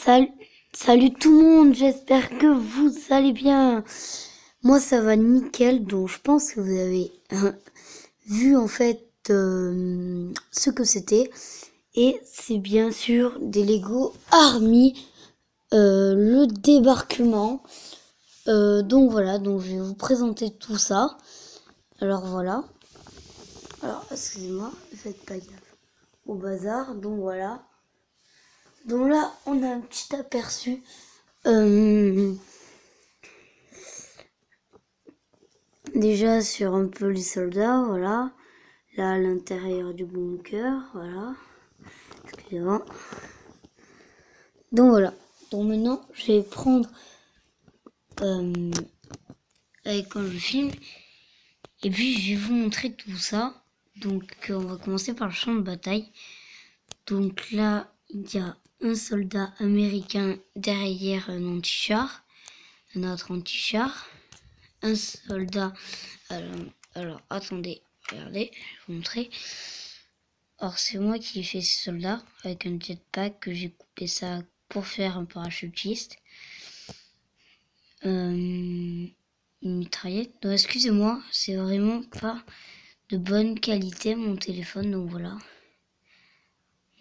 Salut, salut tout le monde, j'espère que vous allez bien. Moi ça va nickel, donc je pense que vous avez vu en fait ce que c'était. Et c'est bien sûr des Lego Army, le débarquement. Donc voilà, donc je vais vous présenter tout ça. Alors voilà. Alors excusez-moi, ne faites pas gaffe au bazar, donc voilà. Donc là on a un petit aperçu. Déjà sur un peu les soldats, voilà. Là à l'intérieur du bunker, voilà. Excusez-moi. Donc voilà. Donc maintenant je vais prendre avec quand je filme. Et puis je vais vous montrer tout ça. Donc on va commencer par le champ de bataille. Donc là il y a un soldat américain derrière un anti-char. Un autre anti-char. Un soldat. Alors attendez, regardez, je vais vous montrer. Alors c'est moi qui ai fait ce soldat avec un jetpack que j'ai coupé ça pour faire un parachutiste. Une mitraillette. Donc excusez-moi, c'est vraiment pas de bonne qualité mon téléphone, donc voilà.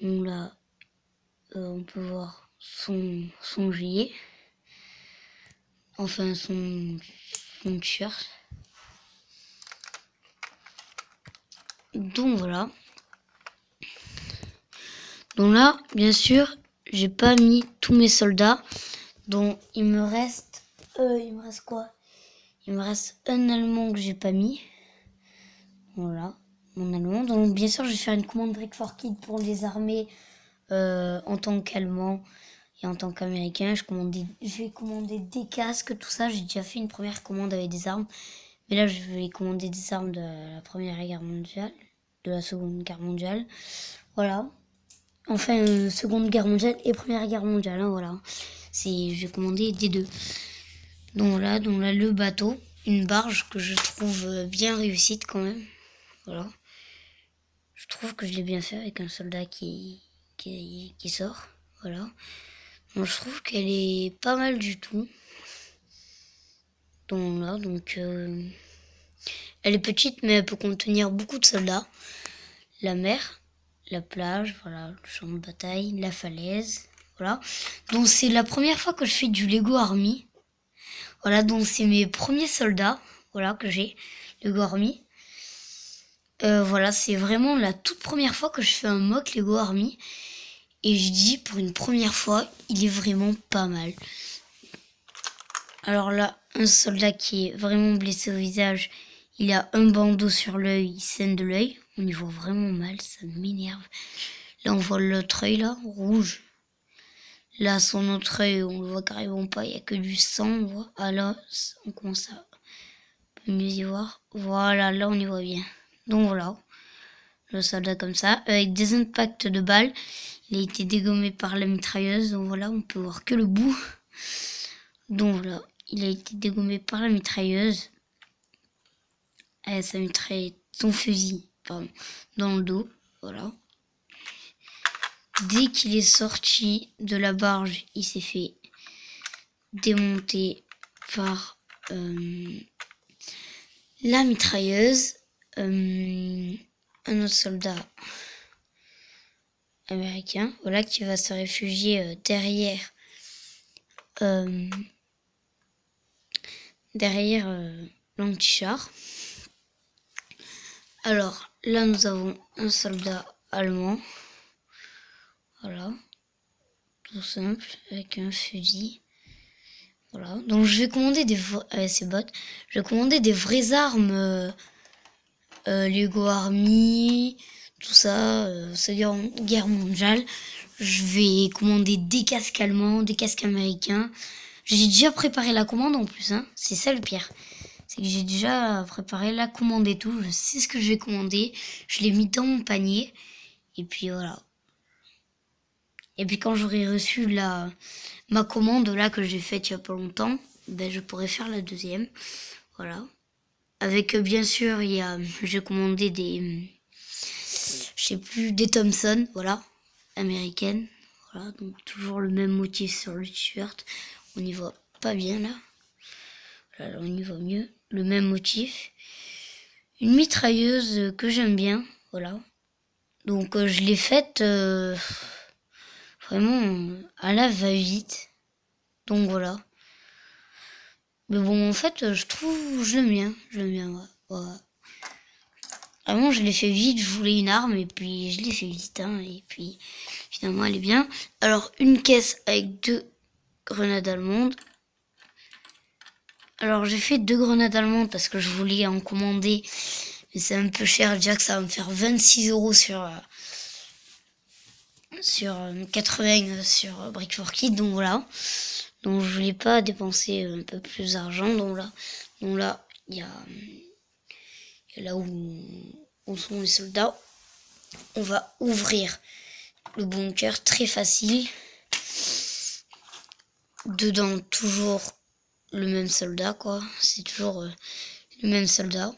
Donc là, on peut voir son gilet. Enfin son t-shirt. Donc voilà. Donc là, bien sûr, j'ai pas mis tous mes soldats. Donc il me reste quoi? Il me reste un allemand que j'ai pas mis. Voilà, mon allemand. Donc bien sûr, je vais faire une commande Brick for Kid pour les armées en tant qu'allemand et en tant qu'américain. Je vais commander des casques, tout ça. J'ai déjà fait une première commande avec des armes. Mais là, je vais commander des armes de la Première Guerre mondiale, de la Seconde Guerre mondiale. Voilà. Enfin, Seconde Guerre mondiale et Première Guerre mondiale, hein, voilà. Je vais commander des deux. Donc là, le bateau, une barge que je trouve bien réussite quand même. Voilà. Je trouve que je l'ai bien fait avec un soldat qui sort. Voilà. Donc je trouve qu'elle est pas mal du tout. Donc là, elle est petite mais elle peut contenir beaucoup de soldats. La mer, la plage, voilà, le champ de bataille, la falaise, voilà. Donc c'est la première fois que je fais du Lego Army. Voilà, donc c'est mes premiers soldats, voilà, que j'ai, Lego Army. Voilà, c'est vraiment la toute première fois que je fais un mock Lego Army. Et je dis, pour une première fois, il est vraiment pas mal. Alors là, un soldat qui est vraiment blessé au visage, il a un bandeau sur l'œil, il saigne de l'œil. On y voit vraiment mal, ça m'énerve. Là, on voit l'autre œil, là, rouge. Là, son autre œil, on le voit carrément pas, il n'y a que du sang, on voit. Ah là, on commence à mieux y voir. Voilà, là, on y voit bien. Donc voilà, le soldat comme ça, avec des impacts de balles. Il a été dégommé par la mitrailleuse, donc voilà, on peut voir que le bout. Donc voilà, il a été dégommé par la mitrailleuse. Ça mitraille son fusil, dans le dos, voilà. Dès qu'il est sorti de la barge, il s'est fait démonter par la mitrailleuse. Un autre soldat américain, voilà, qui va se réfugier derrière l'anti-char. Alors là, nous avons un soldat allemand. Voilà, tout simple, avec un fusil. Voilà, donc je vais commander ces bots. Je vais commander des vraies armes, Lego Army, tout ça, Seconde Guerre mondiale. Je vais commander des casques allemands, des casques américains. J'ai déjà préparé la commande en plus, hein. C'est ça le pire. C'est que j'ai déjà préparé la commande et tout. Je sais ce que je vais commander. Je l'ai mis dans mon panier. Et puis voilà. Et puis quand j'aurai reçu ma commande là que j'ai faite il y a pas longtemps, ben je pourrai faire la deuxième. Voilà. Avec bien sûr, j'ai commandé des Thompson, voilà, américaines. Voilà, donc toujours le même motif sur le t-shirt. On y voit pas bien là. Là, on y voit mieux. Le même motif. Une mitrailleuse que j'aime bien. Voilà. Donc je l'ai faite vraiment à la va-vite. Donc voilà. Mais bon, en fait, je l'aime bien. Je l'aime bien, ouais. Vraiment, je l'ai fait vite. Je voulais une arme et puis je l'ai fait vite. Hein, et puis finalement, elle est bien. Alors, une caisse avec 2 grenades allemandes. Alors, j'ai fait 2 grenades allemandes parce que je voulais en commander. Mais c'est un peu cher. Déjà que ça va me faire 26 € sur 80 sur Brick for Kids. Donc voilà. Donc je voulais pas dépenser un peu plus d'argent. Donc là, il y a là où sont les soldats. On va ouvrir le bunker très facile. Dedans, toujours le même soldat, quoi. C'est toujours le même soldat.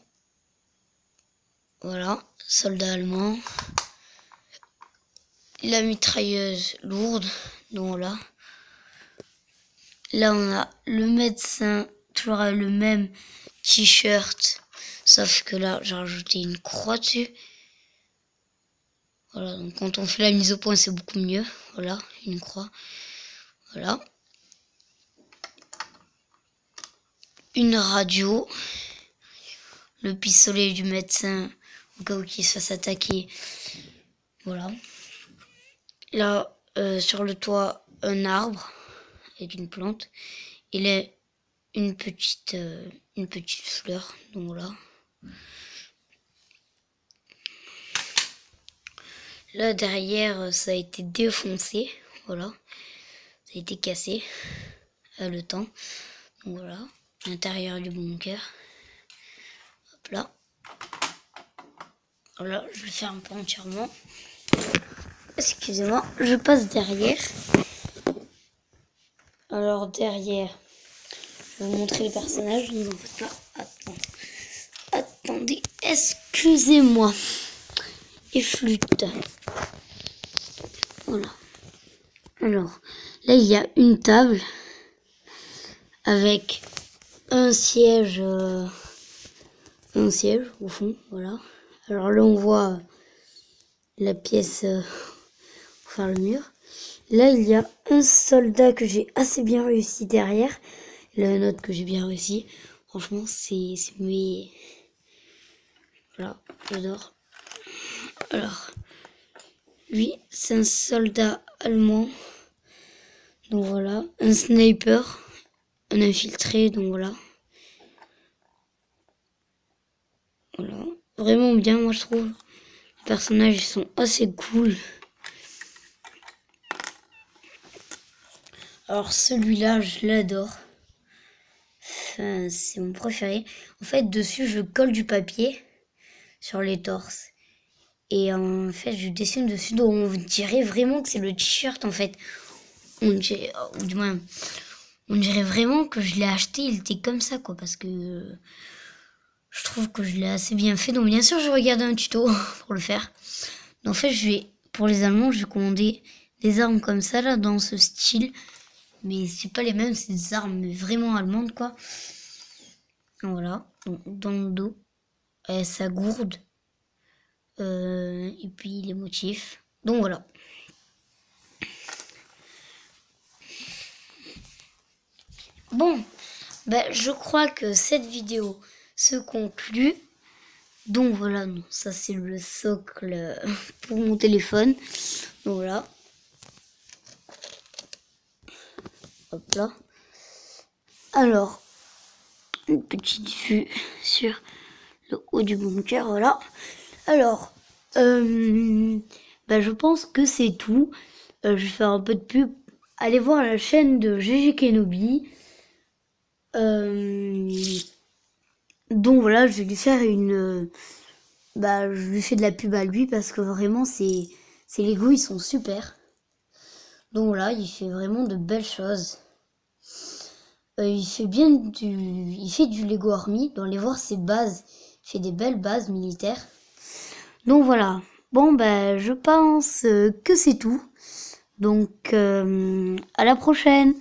Voilà, soldat allemand. La mitrailleuse lourde. Donc là. Là, on a le médecin, toujours avec le même t-shirt. Sauf que là, j'ai rajouté une croix dessus. Voilà, donc quand on fait la mise au point, c'est beaucoup mieux. Voilà, une croix. Voilà. Une radio. Le pistolet du médecin, au cas où il se fasse attaquer. Voilà. Là, sur le toit, un arbre avec une plante. Et là, une petite fleur. Donc voilà. Là, derrière, ça a été défoncé. Voilà. Ça a été cassé. Le temps. Donc voilà. L'intérieur du bunker. Hop là. Voilà, je le ferme pas entièrement. Excusez-moi, je passe derrière. Alors derrière, je vais vous montrer les personnages. Ne vous en faites pas. Attendez, excusez-moi. Et flûte. Voilà. Alors, là il y a une table avec un siège au fond, voilà. Alors là on voit la pièce pour faire le mur. Là il y a un soldat que j'ai assez bien réussi derrière. Là un autre que j'ai bien réussi. Franchement c'est mes... Voilà, j'adore. Alors, lui c'est un soldat allemand. Donc voilà, un sniper, un infiltré, donc voilà. Voilà, vraiment bien moi je trouve. Les personnages ils sont assez cool. Alors celui-là je l'adore. Enfin, c'est mon préféré. En fait dessus je colle du papier sur les torses. Et en fait je dessine dessus, donc on dirait vraiment que c'est le t-shirt en fait. On dirait, du moins, on dirait vraiment que je l'ai acheté, il était comme ça quoi, parce que je trouve que je l'ai assez bien fait. Donc bien sûr, je regardais un tuto pour le faire. Donc, en fait, pour les Allemands, je vais commander des armes comme ça, là, dans ce style. Mais c'est pas les mêmes, c'est des armes vraiment allemandes, quoi. Voilà, donc dans le dos, sa gourde. Et puis les motifs. Donc voilà. Bon, je crois que cette vidéo se conclut. Donc voilà, non, ça c'est le socle pour mon téléphone. Donc voilà. Hop là. Alors, une petite vue sur le haut du bunker, voilà. Alors, je pense que c'est tout. Je vais faire un peu de pub. Allez voir la chaîne de GG Kenobi. Donc voilà, je vais lui faire je lui fais de la pub à lui parce que vraiment, ses Lego, ils sont super. Donc voilà, il fait vraiment de belles choses. Il fait du Lego Army. Dans les voir ses bases, il fait des belles bases militaires. Donc voilà. Bon, je pense que c'est tout. Donc, à la prochaine!